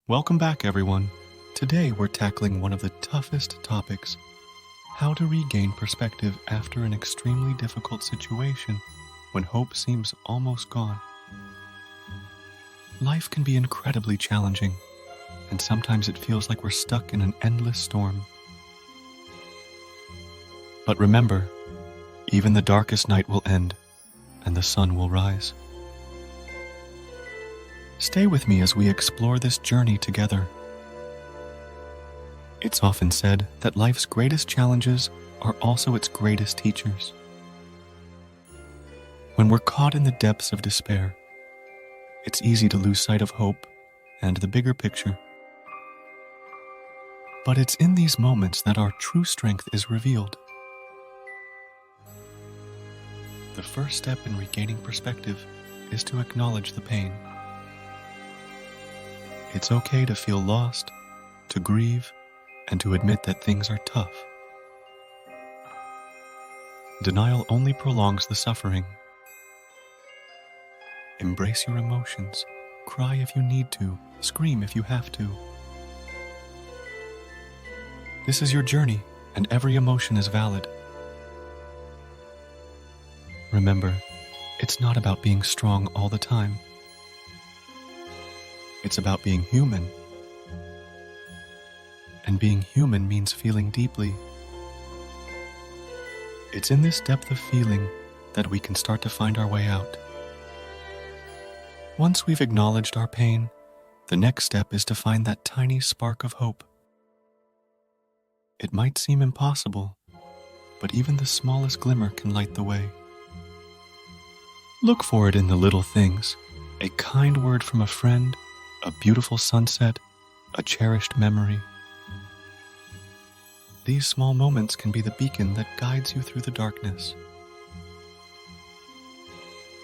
Welcome back, everyone. Today we're tackling one of the toughest topics: how to regain perspective after an extremely difficult situation when hope seems almost gone. Life can be incredibly challenging, and sometimes it feels like we're stuck in an endless storm. But remember, even the darkest night will end, and the sun will rise. Stay with me as we explore this journey together. It's often said that life's greatest challenges are also its greatest teachers. When we're caught in the depths of despair, it's easy to lose sight of hope and the bigger picture. But it's in these moments that our true strength is revealed. The first step in regaining perspective is to acknowledge the pain. It's okay to feel lost, to grieve, and to admit that things are tough. Denial only prolongs the suffering. Embrace your emotions. Cry if you need to. Scream if you have to. This is your journey, and every emotion is valid. Remember, it's not about being strong all the time. It's about being human. And being human means feeling deeply. It's in this depth of feeling that we can start to find our way out. Once we've acknowledged our pain, the next step is to find that tiny spark of hope. It might seem impossible, but even the smallest glimmer can light the way. Look for it in the little things: a kind word from a friend, a beautiful sunset, a cherished memory. These small moments can be the beacon that guides you through the darkness.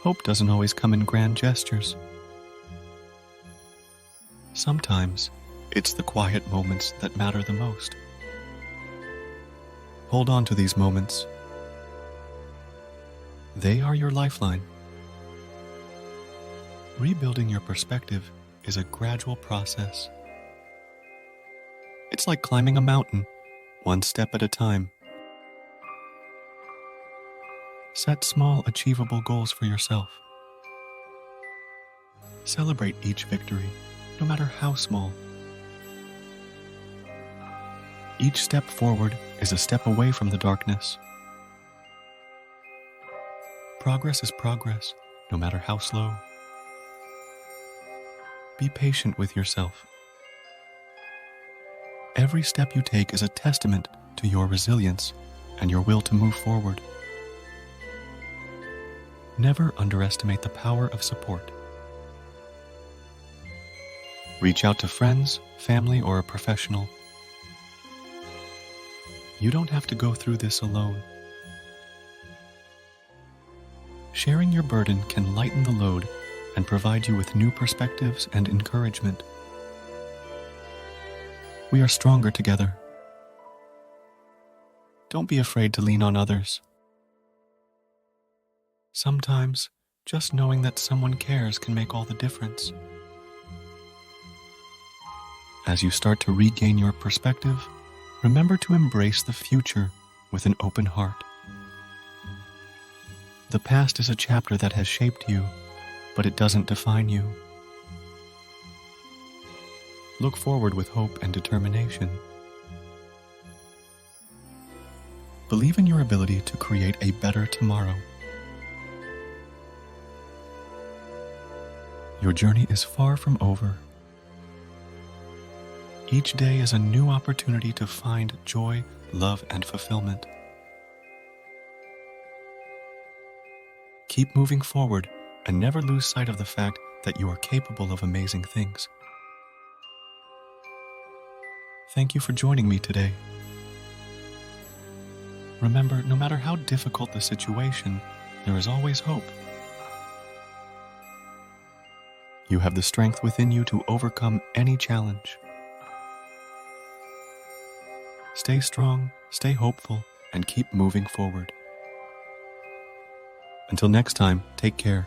Hope doesn't always come in grand gestures. Sometimes it's the quiet moments that matter the most. Hold on to these moments. They are your lifeline. Rebuilding your perspective is a gradual process. It's like climbing a mountain, one step at a time. Set small, achievable goals for yourself. Celebrate each victory, no matter how small. Each step forward is a step away from the darkness. Progress is progress, no matter how slow. Be patient with yourself. Every step you take is a testament to your resilience and your will to move forward. Never underestimate the power of support. Reach out to friends, family, or a professional. You don't have to go through this alone. Sharing your burden can lighten the load and provide you with new perspectives and encouragement. We are stronger together. Don't be afraid to lean on others. Sometimes, just knowing that someone cares can make all the difference. As you start to regain your perspective, remember to embrace the future with an open heart. The past is a chapter that has shaped you, but it doesn't define you. Look forward with hope and determination. Believe in your ability to create a better tomorrow. Your journey is far from over. Each day is a new opportunity to find joy, love, and fulfillment. Keep moving forward and never lose sight of the fact that you are capable of amazing things. Thank you for joining me today. Remember, no matter how difficult the situation, there is always hope. You have the strength within you to overcome any challenge. Stay strong, stay hopeful, and keep moving forward. Until next time, take care.